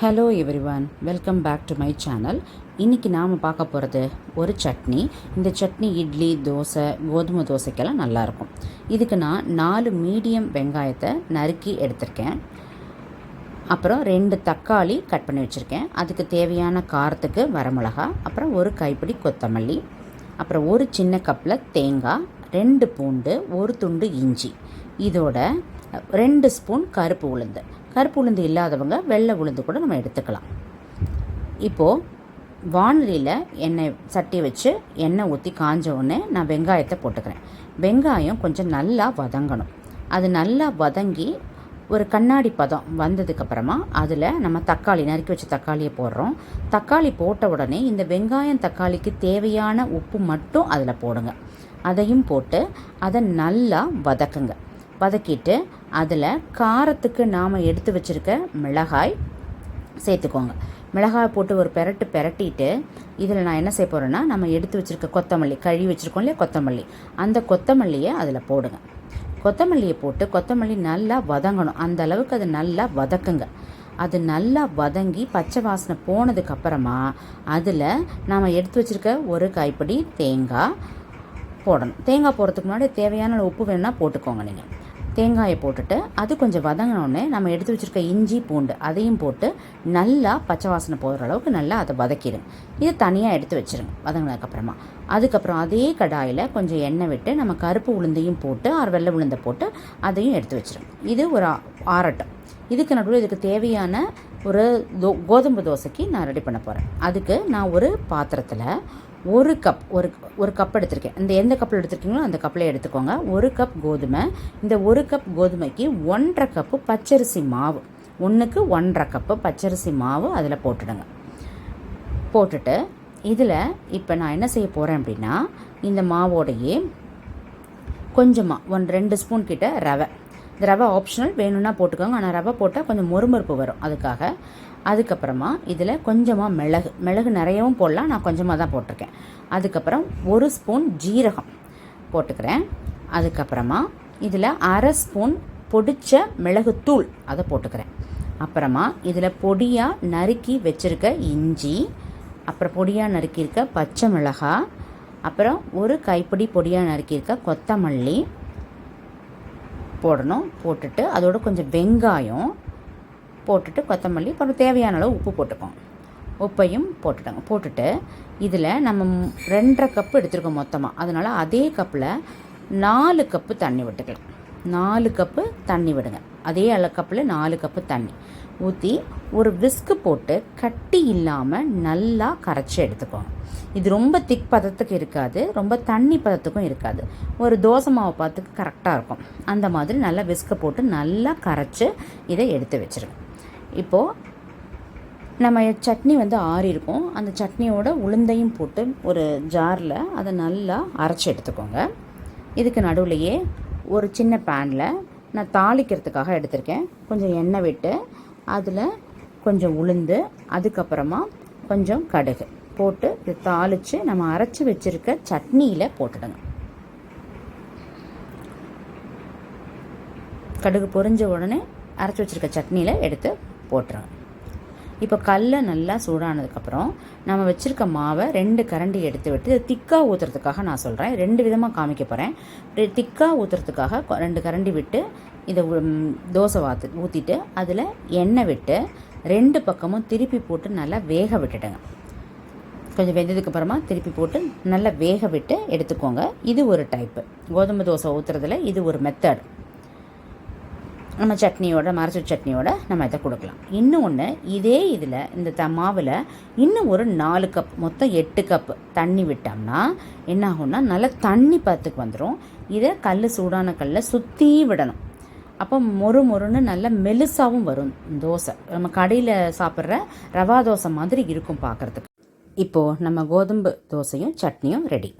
Hello everyone, welcome back to my channel. இன்றைக்கி நாம் பார்க்க போகிறது ஒரு சட்னி. இந்த சட்னி இட்லி, தோசை, கோதுமை தோசைக்கெல்லாம் நல்லாயிருக்கும். இதுக்கு நான் 4 மீடியம் வெங்காயத்தை நறுக்கி எடுத்திருக்கேன். அப்புறம் 2 தக்காளி கட் பண்ணி வச்சுருக்கேன். அதுக்கு தேவையான காரத்துக்கு வரமிளகா, அப்புறம் ஒரு கைப்பிடி கொத்தமல்லி, அப்புறம் ஒரு சின்ன கப்பில் தேங்காய், 2 பூண்டு, ஒரு துண்டு இஞ்சி, இதோட 2 ஸ்பூன் கருப்பு உளுந்து. கருப்பு உளுந்து இல்லாதவங்க வெள்ளை உளுந்து கூட நம்ம எடுத்துக்கலாம். இப்போது வானலியில் எண்ணெய் சட்டி வச்சு எண்ணெய் ஊற்றி காஞ்ச உடனே நான் வெங்காயத்தை போட்டுக்கிறேன். வெங்காயம் கொஞ்சம் நல்லா வதங்கணும். அது நல்லா வதங்கி ஒரு கண்ணாடி பதம் வந்ததுக்கப்புறமா அதில் நம்ம தக்காளி நறுக்கி வச்ச தக்காளியை போடுறோம். தக்காளி போட்ட உடனே இந்த வெங்காயம் தக்காளிக்கு தேவையான உப்பு மட்டும் அதில் போடுங்க. அதையும் போட்டு அதை நல்லா வதக்குங்க. வதக்கிட்டு அதில் காரத்துக்கு நாம் எடுத்து வச்சுருக்க மிளகாய் சேர்த்துக்கோங்க. மிளகாய் போட்டு ஒரு பெரட்டிட்டு இதில் நான் என்ன செய்ய போகிறேன்னா, நம்ம எடுத்து வச்சுருக்க கொத்தமல்லி, கழுவி வச்சுருக்கோம் இல்லையா கொத்தமல்லி, அந்த கொத்தமல்லியை அதில் போடுங்க. கொத்தமல்லியை போட்டு கொத்தமல்லி நல்லா வதங்கணும். அந்த அளவுக்கு அது நல்லா வதக்குங்க. அது நல்லா வதங்கி பச்சை வாசனை போனதுக்கப்புறமா அதில் நாம் எடுத்து வச்சுருக்க ஒரு கைப்பிடி தேங்காய் போடணும். தேங்காய் போடுறதுக்கு முன்னாடி தேவையான உப்பு வேணும்னா போட்டுக்கோங்க. நீங்கள் தேங்காயை போட்டுட்டு அது கொஞ்சம் வதங்கினோடனே நம்ம எடுத்து வச்சுருக்க இஞ்சி, பூண்டு அதையும் போட்டு நல்லா பச்சை வாசனை போகிற அளவுக்கு நல்லா அதை வதக்கிடுங்க. இது தனியாக எடுத்து வச்சுருங்க வதங்கினதுக்கப்புறமா. அதுக்கப்புறம் அதே கடாயில் கொஞ்சம் எண்ணெய் விட்டு நம்ம கருப்பு உளுந்தையும் போட்டு வெள்ளை உளுந்தை போட்டு அதையும் எடுத்து வச்சுருங்க. இது ஒரு ஆரட்டம். இதுக்கு நடுவில் இதுக்கு தேவையான ஒரு கோதுமை தோசைக்கு நான் ரெடி பண்ண போகிறேன். அதுக்கு நான் ஒரு பாத்திரத்தில் ஒரு கப் எடுத்திருக்கேன். இந்த எந்த கப்பில் எடுத்துருக்கீங்களோ அந்த கப்பில் எடுத்துக்கோங்க. 1 கப் கோதுமை. இந்த 1 கப் கோதுமைக்கு 1.5 கப்பு பச்சரிசி மாவு, 1க்கு 1.5 கப்பு பச்சரிசி மாவு அதில் போட்டுடுங்க. போட்டுட்டு இதில் இப்போ நான் என்ன செய்ய போகிறேன் அப்படின்னா, இந்த மாவோடையே கொஞ்சமாக 2 ஸ்பூன் கிட்ட ரவை. இந்த ரவை ஆப்ஷனல், வேணும்னா போட்டுக்கோங்க. ஆனால் ரவை போட்டால் கொஞ்சம் மொறுமொறுப்பு வரும் அதுக்காக. அதுக்கப்புறமா இதில் கொஞ்சமாக மிளகு நிறையவும் போடலாம், நான் கொஞ்சமாக தான் போட்டிருக்கேன். அதுக்கப்புறம் 1 ஸ்பூன் ஜீரகம் போட்டுக்கிறேன். அதுக்கப்புறமா இதில் 1/2 ஸ்பூன் பொடிச்ச மிளகுத்தூள் அதை போட்டுக்கிறேன். அப்புறமா இதில் பொடியாக நறுக்கி வச்சுருக்க இஞ்சி, அப்புறம் பொடியாக நறுக்கியிருக்க பச்சை மிளகாய், அப்புறம் ஒரு கைப்பிடி பொடியாக நறுக்கியிருக்க கொத்தமல்லி போடணும். போட்டுட்டு அதோட கொஞ்சம் வெங்காயம் போட்டுட்டு கொத்தமல்லி, அப்புறம் தேவையான அளவு உப்பு போட்டுக்கோங்க. உப்பையும் போட்டுட்டோங்க. போட்டுட்டு இதில் நம்ம 2.5 கப்பு எடுத்துருக்கோம் மொத்தமாக. அதனால் அதே கப்பில் 4 கப்பு தண்ணி விட்டுக்கலாம். 4 கப்பு தண்ணி விடுங்க. அதே கப்பில் 4 கப்பு தண்ணி ஊற்றி ஒரு விஸ்கு போட்டு கட்டி இல்லாமல் நல்லா கரைச்சி எடுத்துக்கோங்க. இது ரொம்ப திக் பதத்துக்கு இருக்காது, ரொம்ப தண்ணி பதத்துக்கும் இருக்காது. ஒரு தோசை மாவு பார்த்துக்கு கரெக்டாக இருக்கும். அந்த மாதிரி நல்லா விஸ்கு போட்டு நல்லா கரைச்சி இதை எடுத்து வச்சுருங்க. இப்போது நம்ம சட்னி ஆறி இருக்கும். அந்த சட்னியோட உளுந்தையும் போட்டு ஒரு ஜாரில் அதை நல்லா அரைச்சி எடுத்துக்கோங்க. இதுக்கு நடுவுலையே ஒரு சின்ன பேனில் நான் தாளிக்கிறதுக்காக எடுத்திருக்கேன். கொஞ்சம் எண்ணெய் விட்டு அதில் கொஞ்சம் உளுந்து, அதுக்கப்புறமா கொஞ்சம் கடுகு போட்டு இது தாளித்து நம்ம அரைச்சி வச்சுருக்க சட்னியில் போட்டுடுங்க. கடுகு பொரிஞ்ச உடனே அரைச்சி வச்சுருக்க சட்னியில் எடுத்து போட்டுருங்க. இப்போ கல்லை நல்லா சூடானதுக்கப்புறம் நம்ம வச்சுருக்க மாவை 2 கரண்டி எடுத்து விட்டு இது திக்காக ஊற்றுறதுக்காக நான் சொல்கிறேன். 2 விதமாக காமிக்க போகிறேன். திக்காக ஊற்றுறதுக்காக 2 கரண்டி விட்டு இதை தோசை ஊற்றிட்டு அதில் எண்ணெய் விட்டு 2 பக்கமும் திருப்பி போட்டு நல்லா வேக விட்டுடுங்க. கொஞ்சம் வெந்ததுக்கப்புறமா திருப்பி போட்டு நல்லா வேக விட்டு எடுத்துக்கோங்க. இது ஒரு டைப்பு கோதுமை தோசை ஊற்றுறதுல இது ஒரு மெத்தட். நம்ம சட்னியோட மரச்ச சட்னியோட நம்ம இதை கொடுக்கலாம். இன்னும் ஒன்று, இதே இதில் இந்த மாவில் இன்னும் ஒரு 4 கப், மொத்தம் 8 கப் தண்ணி விட்டோம்னா என்ன ஆகும்னா நல்லா தண்ணி பத்துக்கு வந்துடும். இதை சூடான கல்லில் சுற்றி விடணும். அப்போ மொறுன்னு நல்லா மெலுசாகவும் வரும் தோசை. நம்ம கடையில் சாப்பிட்ற ரவா தோசை மாதிரி இருக்கும் பார்க்குறதுக்கு. இப்போது நம்ம கோதுமை தோசையும் சட்னியும் ரெடி.